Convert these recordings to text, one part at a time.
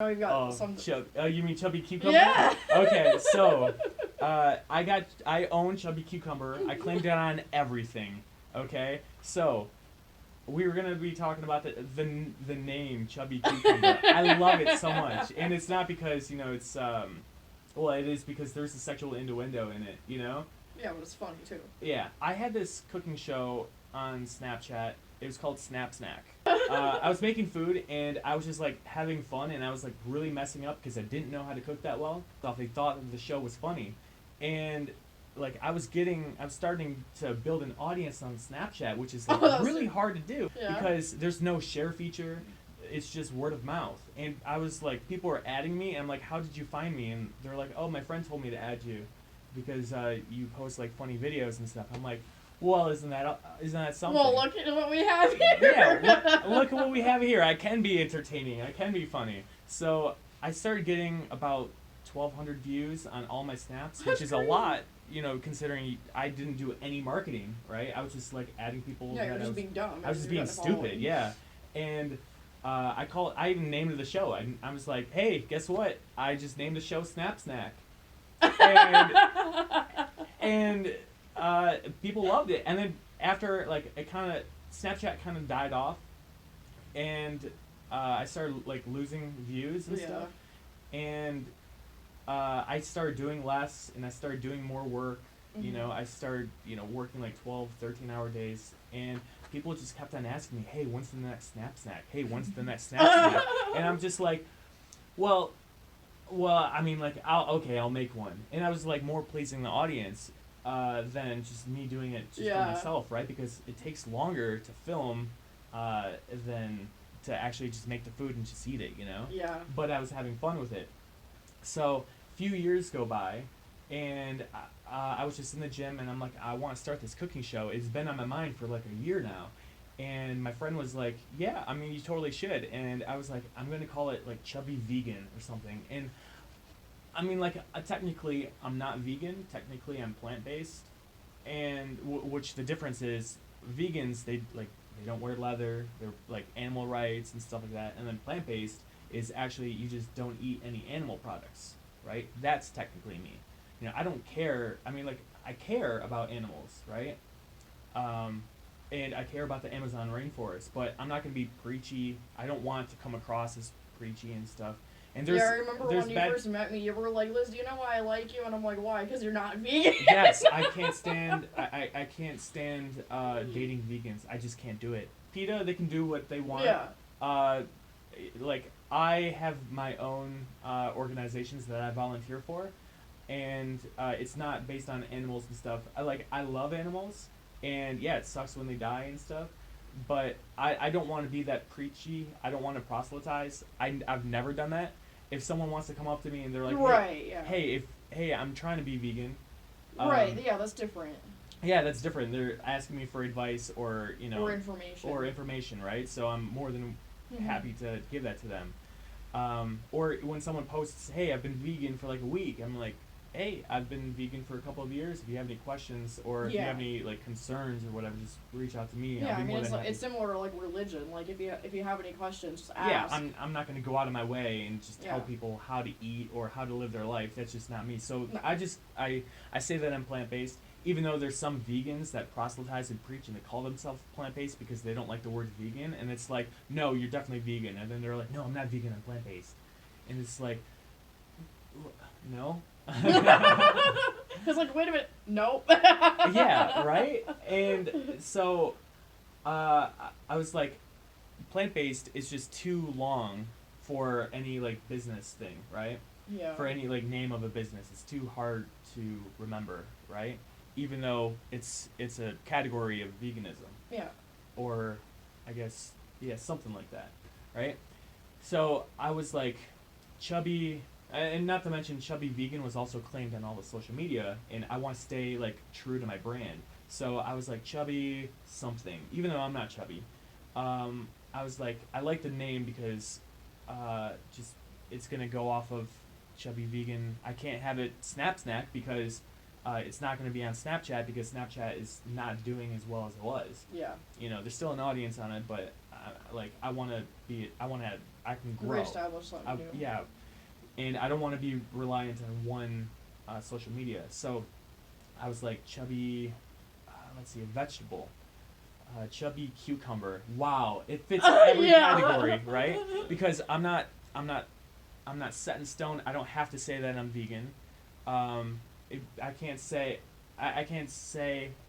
Oh, you got some. You mean Chubby Cucumber? Yeah. Okay, so I own Chubby Cucumber. I claimed it on everything. Okay, so we were gonna be talking about the name Chubby Cucumber. I love it so much, and it's not because it's well, it is because there's a sexual innuendo in it. Yeah, but it's funny too. Yeah, I had this cooking show on Snapchat. It was called Snap Snack. I was making food and I was just like having fun and I was like really messing up because I didn't know how to cook that well. They thought that the show was funny, and like I was starting to build an audience on Snapchat, which is like really hard to do because there's no share feature. It's just word of mouth, and I was like, people were adding me, and I'm like, how did you find me? And they're like, oh, my friend told me to add you because you post like funny videos and stuff. I'm like, well, isn't that something? Well, look at what we have here. Yeah, look at what we have here. I can be entertaining. I can be funny. So I started getting about 1,200 views on all my snaps, which is a lot, considering I didn't do any marketing, right? I was just like adding people. Yeah, you're just being dumb. I was just being stupid, yeah. And I even named the show. I was like, hey, guess what? I just named the show Snap Snack. And people loved it. And then after, like, Snapchat kind of died off. And I started, like, losing views and stuff. And I started doing less, and I started doing more work. Mm-hmm. I started, working, like, 12, 13-hour days. And people just kept on asking me, hey, when's the next Snap Snack? Hey, when's the next Snap Snack? And I'm just like, well, I mean, like, I'll make one. And I was, like, more pleasing the audience than just me doing it just for myself, right? Because it takes longer to film than to actually just make the food and just eat it, Yeah. But I was having fun with it. So a few years go by, and I was just in the gym, and I'm like, I want to start this cooking show. It's been on my mind for like a year now. And my friend was like, yeah, I mean, you totally should. And I was like, I'm going to call it like Chubby Vegan or something. And I mean, like, technically I'm not vegan. Technically I'm plant-based. And which the difference is, vegans, they don't wear leather. They're like animal rights and stuff like that. And then plant-based is actually you just don't eat any animal products, right? That's technically me. I don't care. I mean, like, I care about animals, right? And I care about the Amazon rainforest, but I'm not going to be preachy. I don't want to come across as preachy and stuff. And I remember when you first met me, you were like, Liz, do you know why I like you? And I'm like, why? Because you're not vegan. Yes, I can't stand I can't stand dating vegans. I just can't do it. PETA, they can do what they want. Yeah. Like, I have my own organizations that I volunteer for, and it's not based on animals and stuff. I love animals, and yeah, it sucks when they die and stuff, but I don't want to be that preachy. I don't want to proselytize. I've never done that. If someone wants to come up to me and they're like, hey, I'm trying to be vegan. Right, yeah, that's different. Yeah, that's different. They're asking me for advice or, or information, right? So I'm more than happy to give that to them. Or when someone posts, hey, I've been vegan for like a week, I'm like, hey, I've been vegan for a couple of years. If you have any questions or if you have any like concerns or whatever, just reach out to me. Yeah, I mean, it's similar to like religion. Like if you have any questions, just ask. Yeah, I'm not going to go out of my way and just tell people how to eat or how to live their life. That's just not me. So no. I say that I'm plant-based, even though there's some vegans that proselytize and preach and they call themselves plant-based because they don't like the word vegan. And it's like, no, you're definitely vegan. And then they're like, no, I'm not vegan, I'm plant-based. And it's like, no. It's like, wait a minute, nope. Yeah, right? And so I was like, plant-based is just too long for any like business thing, right? Yeah. For any like name of a business. It's too hard to remember, right? Even though it's a category of veganism. Yeah. Or I guess, yeah, something like that, right? So I was like, Chubby, and not to mention Chubby Vegan was also claimed on all the social media, and I want to stay like true to my brand. So I was like, Chubby something, even though I'm not chubby. I was like, I like the name because just it's gonna go off of Chubby Vegan. I can't have it Snap Snack because it's not gonna be on Snapchat because Snapchat is not doing as well as it was. Yeah. There's still an audience on it, but I I can grow. Reestablish something new. Yeah, and I don't want to be reliant on one social media. So I was like chubby. Let's see, a vegetable. Chubby cucumber. Wow, it fits every category, right? Because I'm not set in stone. I don't have to say that I'm vegan. I can't say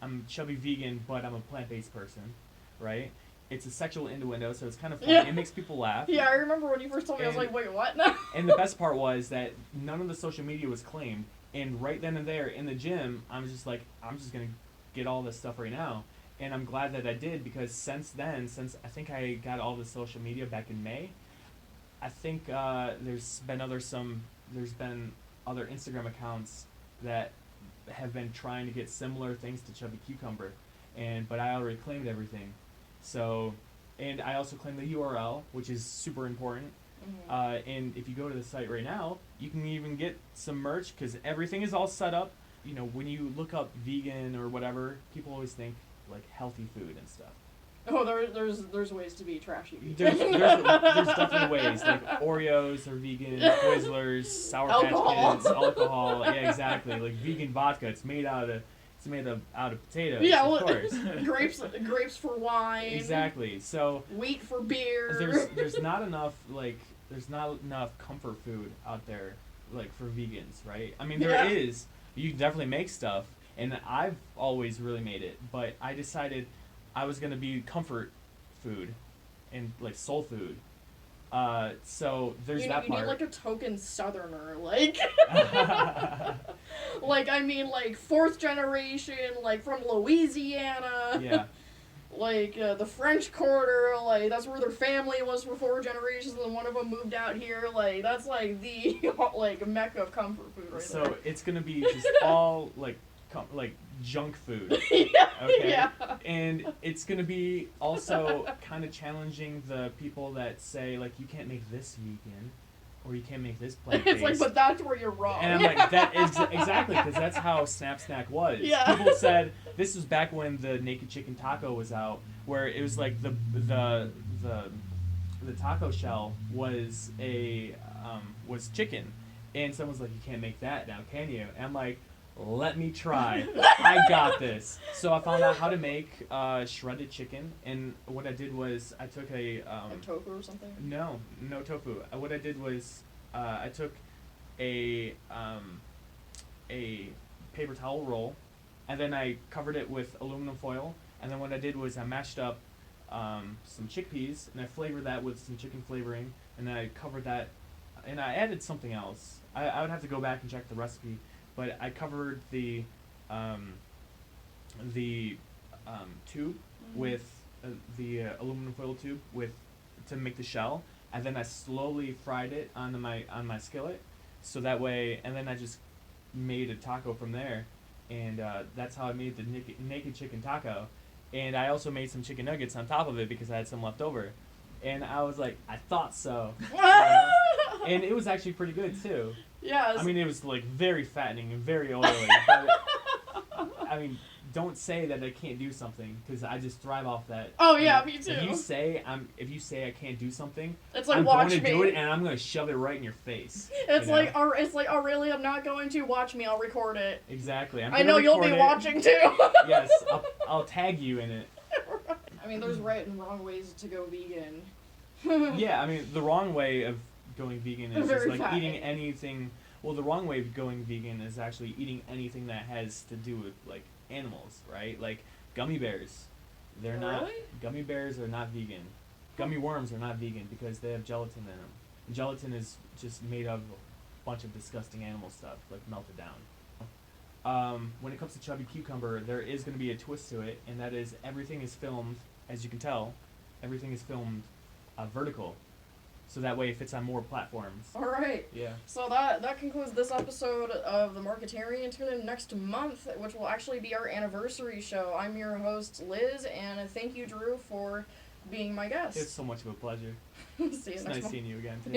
I'm chubby vegan, but I'm a plant-based person, right? It's a sexual innuendo, so it's kind of funny. Yeah. It makes people laugh. Yeah, I remember when you first told me, I was like, wait, what? And the best part was that none of the social media was claimed. And right then and there in the gym, I'm just like, I'm just going to get all this stuff right now. And I'm glad that I did, because since then, since I think I got all the social media back in May, I think there's been other Instagram accounts that have been trying to get similar things to Chubby Cucumber, but I already claimed everything. So, and I also claimed the URL, which is super important. Mm-hmm. And if you go to the site right now, you can even get some merch, because everything is all set up. You know, when you look up vegan or whatever, people always think like healthy food and stuff. Oh, there's ways to be trashy. There's definitely ways. Like Oreos are vegan, Twizzlers, Sour Patch Kids, alcohol. Yeah, exactly. Like vegan vodka. It's made out of potatoes. Yeah, of course. grapes for wine. Exactly. So wheat for beer. there's not enough comfort food out there like for vegans, right? I mean, there is. You definitely make stuff, and I've always really made it, but I decided I was gonna be comfort food and like soul food. So there's that part. You need like a token Southerner, like like I mean like fourth generation, like from Louisiana. Yeah. Like the French Quarter, like that's where their family was for 4 generations, and then one of them moved out here. Like that's like the like mecca of comfort food right there. So it's gonna be just all like junk food. Yeah. Okay. Yeah. And it's gonna be also kind of challenging the people that say like you can't make this vegan, or you can't make this plant-based. It's like, but that's where you're wrong. And I'm like, that is exactly, because that's how Snap Snack was. Yeah. People said this was back when the Naked Chicken Taco was out, where it was like the taco shell was was chicken, and someone's like, you can't make that now, can you? And I'm like, let me try. I got this. So I found out how to make shredded chicken, and what I did was I took a like tofu or something? No tofu. What I did was I took a paper towel roll, and then I covered it with aluminum foil, and then what I did was I mashed up some chickpeas, and I flavored that with some chicken flavoring, and I covered that, and I added something else. I would have to go back and check the recipe, but I covered the tube with the aluminum foil tube to make the shell, and then I slowly fried it on my skillet, so that way, and then I just made a taco from there, and that's how I made the naked chicken taco, and I also made some chicken nuggets on top of it because I had some left over, and I was like, I thought so, and it was actually pretty good too. Yeah. I mean, it was like very fattening and very oily, but I mean, don't say that I can't do something, because I just thrive off that. Oh yeah, me too. If you say I can't do something, it's like, I'm watch going to me. do it, and I'm going to shove it right in your face. It's like, oh really? I'm not going to watch me. I'll record it. Exactly. I know you'll be watching too. Yes, I'll tag you in it. I mean, there's right and wrong ways to go vegan. Yeah, I mean, the wrong way of going vegan is just like fattening. eating anything. Well, the wrong way of going vegan is actually eating anything that has to do with like animals, right? Like gummy bears. They're not. Really? Gummy bears are not vegan. Gummy worms are not vegan because they have gelatin in them. And gelatin is just made of a bunch of disgusting animal stuff, like melted down. When it comes to Chubby Cucumber, there is going to be a twist to it, and that is everything is filmed, as you can tell, everything is filmed vertical. So that way it fits on more platforms. Alright. Yeah. So that concludes this episode of The Marketarian. Tune in next month, which will actually be our anniversary show. I'm your host, Liz, and thank you, Drew, for being my guest. It's so much of a pleasure. See you It's next nice month. seeing you again, too.